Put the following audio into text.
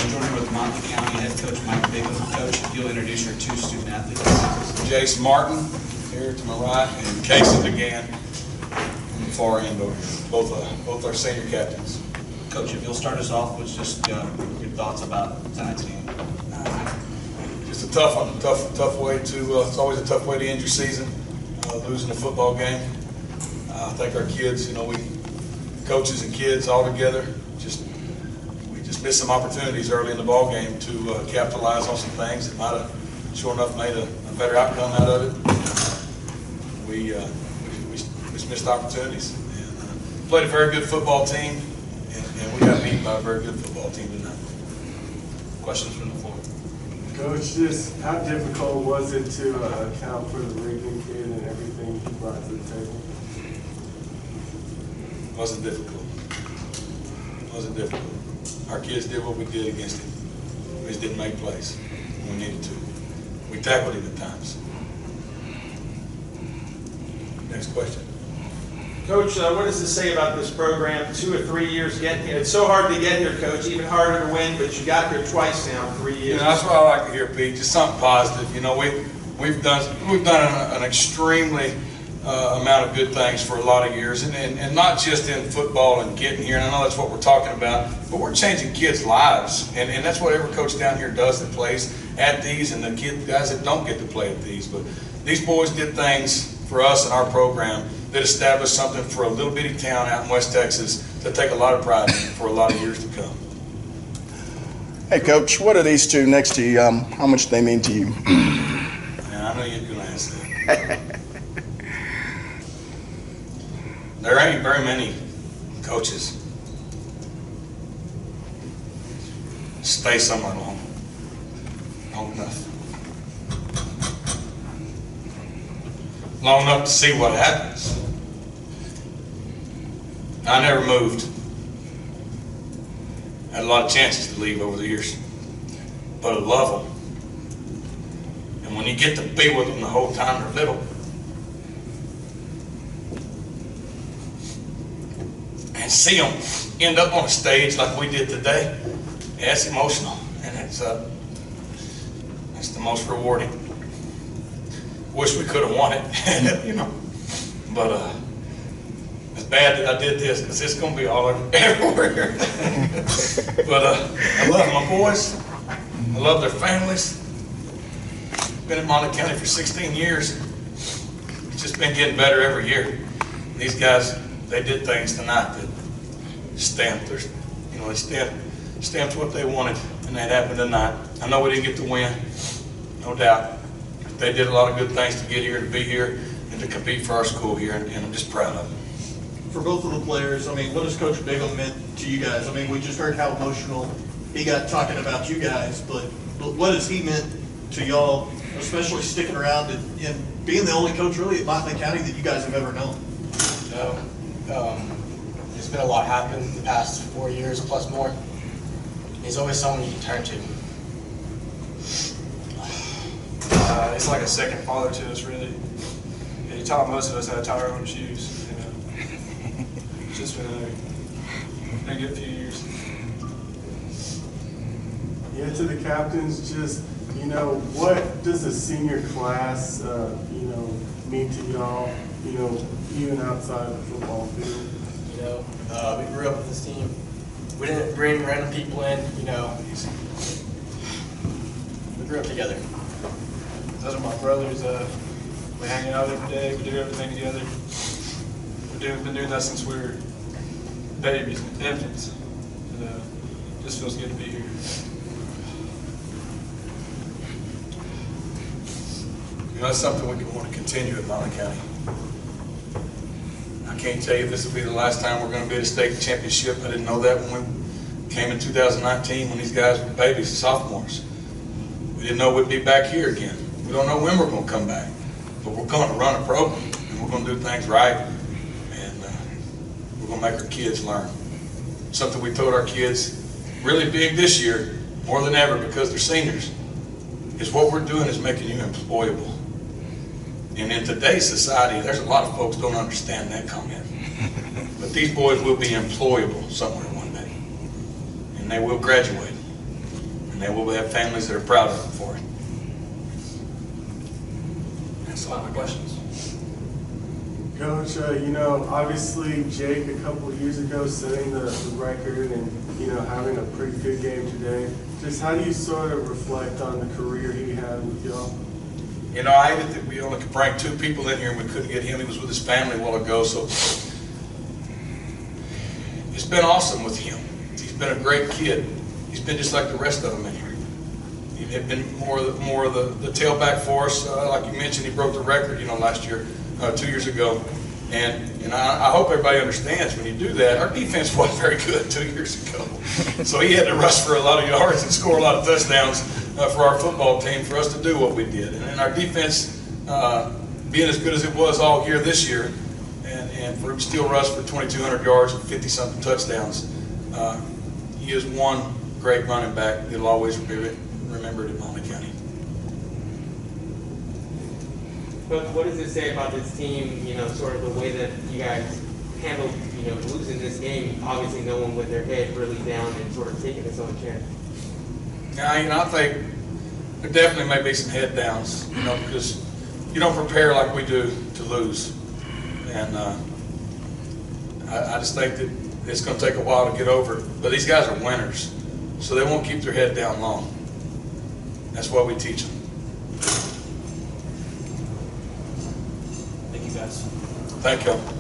joining with Motley County Head Coach Mike Bingham. Coach, if you'll introduce your two student athletes. Jace Martin, here to my right, and Casey again on the far end over here. Both our senior captains. Coach, if you'll start us off with just your thoughts about tonight's game. Just a tough one, tough way to. It's always a tough way to end your season, losing a football game. I think our kids, coaches and kids all together, we just missed some opportunities early in the ball game to capitalize on some things that might have, sure enough, made a better outcome out of it. We just missed opportunities. And, played a very good football team, and we got beat by a very good football team tonight. Questions from the floor? Coach, just how difficult was it to account for the Reagan kid and everything he brought to the table? Wasn't difficult. Wasn't difficult. Our kids did what we did against him. We just didn't make plays when we needed to. We tackled him at times. Next question. Coach, what does this say about this program? 2 or 3 years getting here. It's so hard to get here, Coach. Even harder to win, but you got here twice now in 3 years. That's what I like to hear, Pete. Just something positive. We've done an extremely amount of good things for a lot of years, and not just in football and getting here. And I know that's what we're talking about, but we're changing kids' lives, and that's what every coach down here does that plays at these, and the guys that don't get to play at these. But these boys did things for us in our program that established something for a little bitty town out in West Texas to take a lot of pride in for a lot of years to come. Hey, Coach, what are these two next to you? How much do they mean to you? Yeah, I know you're going to ask that. There ain't very many coaches stay somewhere long enough to see what happens. I never moved. Had a lot of chances to leave over the years, but I love them. And when you get to be with them the whole time they're little, and see them end up on a stage like we did today, yeah, it's emotional, and it's the most rewarding. Wish we could have won it, but it's bad that I did this because it's going to be all over everywhere. But I love my boys. I love their families. Been in Motley County for 16 years. It's just been getting better every year. These guys, they did things tonight that stamped their, they stamped what they wanted, and that happened tonight. I know we didn't get to win, no doubt. They did a lot of good things to get here, to be here, and to compete for our school here, and I'm just proud of them. For both of the players, what has Coach Bingham meant to you guys? We just heard how emotional he got talking about you guys, but what has he meant to y'all, especially sticking around and being the only coach really at Motley County that you guys have ever known? There's been a lot happen the past 4 years plus more. He's always someone you can turn to. It's like a second father to us, really. He taught most of us how to tie our own shoes. It's just been a good few years. Yeah, to the captains, just, what does the senior class, mean to y'all, even outside of the football field? We grew up with this team. We didn't bring random people in, we grew up together. Those are my brothers. We hang out every day. We do everything together. We've been doing that since we were babies, infants. And it just feels good to be here. That's something we want to continue at Motley County. I can't tell you if this will be the last time we're going to be at a state championship. I didn't know that when we came in 2019 when these guys were babies, sophomores. We didn't know we'd be back here again. We don't know when we're going to come back, but we're going to run a program, and we're going to do things right, and we're going to make our kids learn. Something we told our kids really big this year, more than ever because they're seniors, is what we're doing is making you employable. And in today's society, there's a lot of folks don't understand that comment. But these boys will be employable somewhere one day, and they will graduate. And they will have families that are proud of them for it. That's all my questions. Coach, you know, obviously Jake a couple of years ago setting the record and, you know, having a pretty good game today. Just how do you sort of reflect on the career he had with y'all? You know, I hated that we only could bring 2 people in here and we couldn't get him. He was with his family a while ago, so it's been awesome with him. He's been a great kid. He's been just like the rest of them in here. He had been more of the tailback for us. Like you mentioned, he broke the record, you know, last year, 2 years ago. And I hope everybody understands when you do that, our defense wasn't very good 2 years ago. So he had to rush for a lot of yards and score a lot of touchdowns for our football team for us to do what we did. And our defense being as good as it was all year this year, and for him still rush for 2,200 yards and 50-something touchdowns, he is one great running back that'll always be remembered in Motley County. But what does it say about this team, you know, sort of the way that you guys handled, you know, losing this game, obviously no one with their head really down and sort of taking its own chance? Yeah, you know, I think there definitely may be some head downs, you know, because you don't prepare like we do to lose. And I just think that it's going to take a while to get over it. But these guys are winners, so they won't keep their head down long. That's what we teach them. Thank you, guys. Thank you.